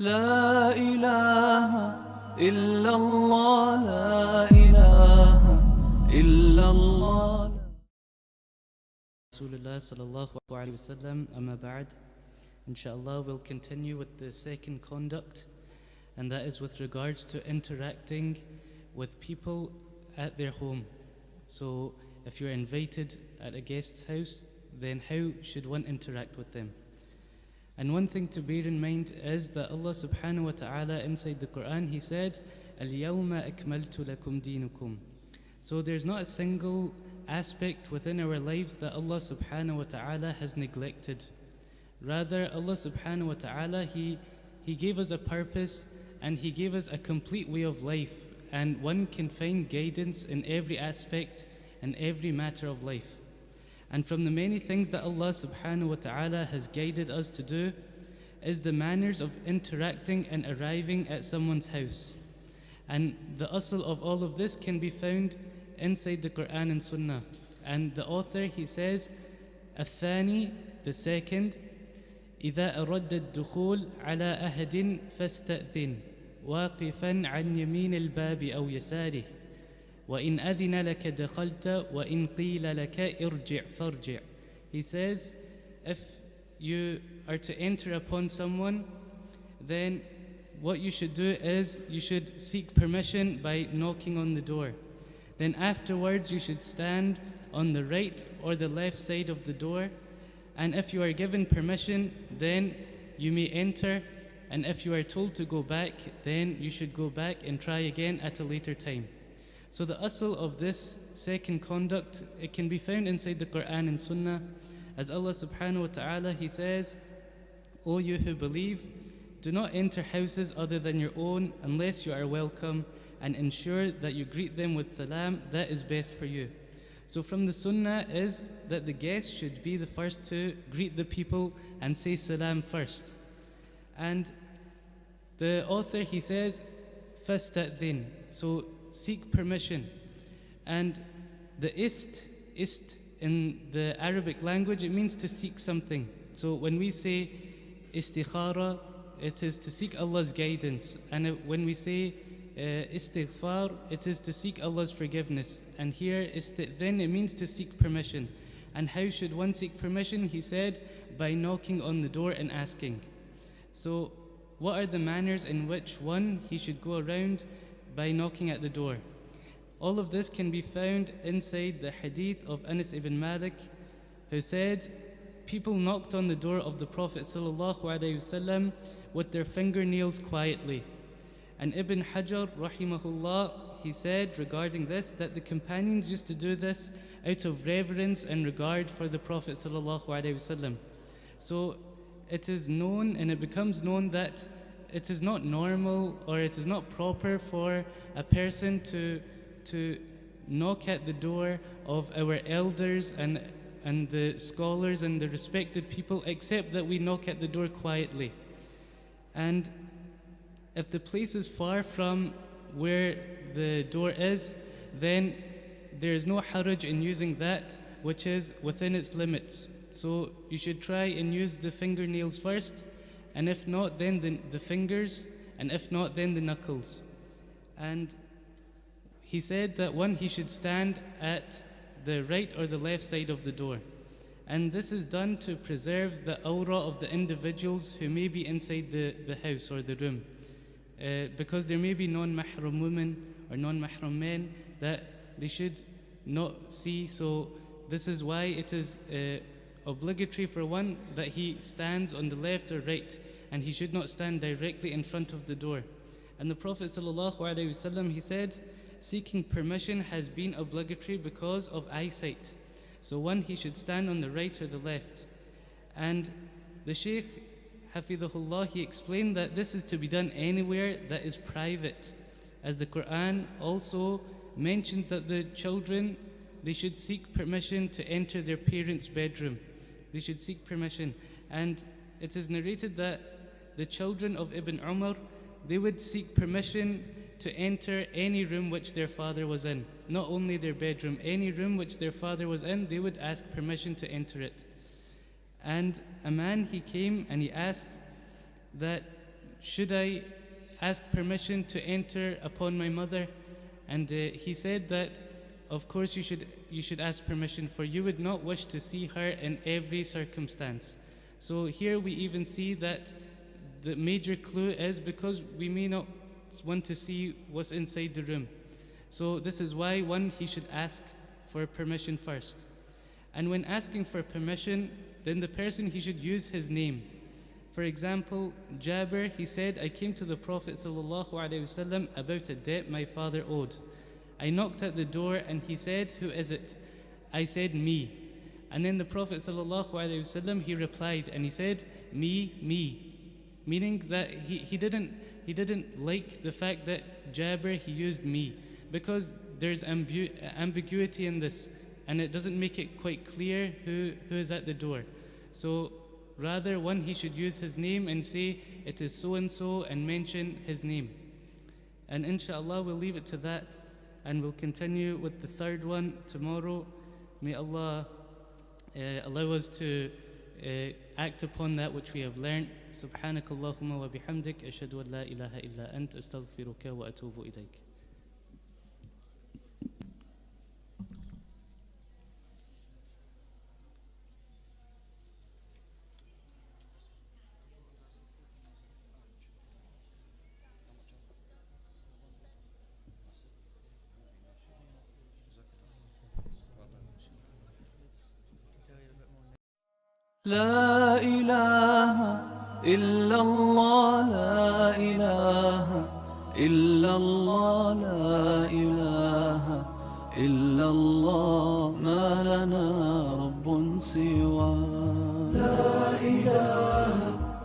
لا إله إلا الله لا إله إلا الله Rasulullah sallallahu alayhi wa sallam, amma ba'd. Inshallah, we'll continue with the second conduct, and that is with regards to interacting with people at their home. So, if you're invited at a guest's house, then how should one interact with them? And one thing to bear in mind is that Allah subhanahu wa ta'ala inside the Quran, He said, Al-yawma akmaltu lakum dinukum. So there's not a single aspect within our lives that Allah subhanahu wa ta'ala has neglected. Rather, Allah subhanahu wa ta'ala, He gave us a purpose and He gave us a complete way of life. And one can find guidance in every aspect and every matter of life. And from the many things that Allah subhanahu wa ta'ala has guided us to do is the manners of interacting and arriving at someone's house. And the asl of all of this can be found inside the Quran and Sunnah. And the author, he says, الثاني, the second, إذا أردت الدخول على أحد فاستأذن واقفا عن يمين الباب أو يساره وإن أذن لك دخلت وإن قيل لك ارجع فارجع. He says, if you are to enter upon someone, then what you should do is you should seek permission by knocking on the door. Then afterwards you should stand on the right or the left side of the door, and if you are given permission, then you may enter, and if you are told to go back, then you should go back and try again at a later time. So the asl of this second conduct, it can be found inside the Quran and Sunnah, as Allah subhanahu wa ta'ala, He says, O you who believe, do not enter houses other than your own unless you are welcome, and ensure that you greet them with salam, that is best for you. So from the Sunnah is that the guest should be the first to greet the people and say salam first. And the author, he says, فَاسْتَأْذِن, so seek permission. And the ist in the Arabic language, it means to seek something. So when we say istikhara, it is to seek Allah's guidance. And when we say istighfar, it is to seek Allah's forgiveness. And here, istidhin, it means to seek permission. And how should one seek permission? He said, by knocking on the door and asking. So what are the manners in which he should go around by knocking at the door? All of this can be found inside the hadith of Anas ibn Malik, who said, people knocked on the door of the Prophet ﷺ with their fingernails quietly. And Ibn Hajar, rahimahullah, he said regarding this that the companions used to do this out of reverence and regard for the Prophet ﷺ. So it is known and it becomes known that it is not normal or it is not proper for a person to knock at the door of our elders and the scholars and the respected people, except that we knock at the door quietly. And if the place is far from where the door is, then there is no haraj in using that which is within its limits. So you should try and use the fingernails first, and if not, then the fingers, and if not, then the knuckles. And he said that he should stand at the right or the left side of the door. And this is done to preserve the aura of the individuals who may be inside the house or the room. Because there may be non-mahram women or non-mahram men that they should not see. So this is why it is obligatory for one that he stands on the left or right, and he should not stand directly in front of the door. And the Prophet ﷺ, he said, seeking permission has been obligatory because of eyesight. So he should stand on the right or the left. And the Shaykh, Hafidhullah, he explained that this is to be done anywhere that is private, as the Quran also mentions that the children, they should seek permission to enter their parents' bedroom. They should seek permission. And it is narrated that the children of Ibn Umar, they would seek permission to enter any room which their father was in. Not only their bedroom, any room which their father was in, they would ask permission to enter it. And a man, he came and he asked that, should I ask permission to enter upon my mother? And he said that, of course, you should ask permission, for you would not wish to see her in every circumstance. So here we even see that the major clue is because we may not want to see what's inside the room. So this is why, one, he should ask for permission first. And when asking for permission, then the person, he should use his name. For example, Jabir, he said, I came to the Prophet ﷺ about a debt my father owed. I knocked at the door and he said, who is it? I said, me. And then the Prophet ﷺ, he replied and he said, me. Meaning that he didn't like the fact that Jabir, he used me, because there's ambiguity in this, and it doesn't make it quite clear who is at the door. So rather, one, he should use his name and say, it is so-and-so, and mention his name. And inshallah, we'll leave it to that, and we'll continue with the third one tomorrow. May Allah allow us to act upon that which we have learned. Subhanakallahumma wa bihamdik, ashhadu an la ilaha illa ant, astaghfiruka wa atubu ilayk. لا إله إلا الله لا إله إلا الله لا إله إلا الله ما لنا رب سواه لا إله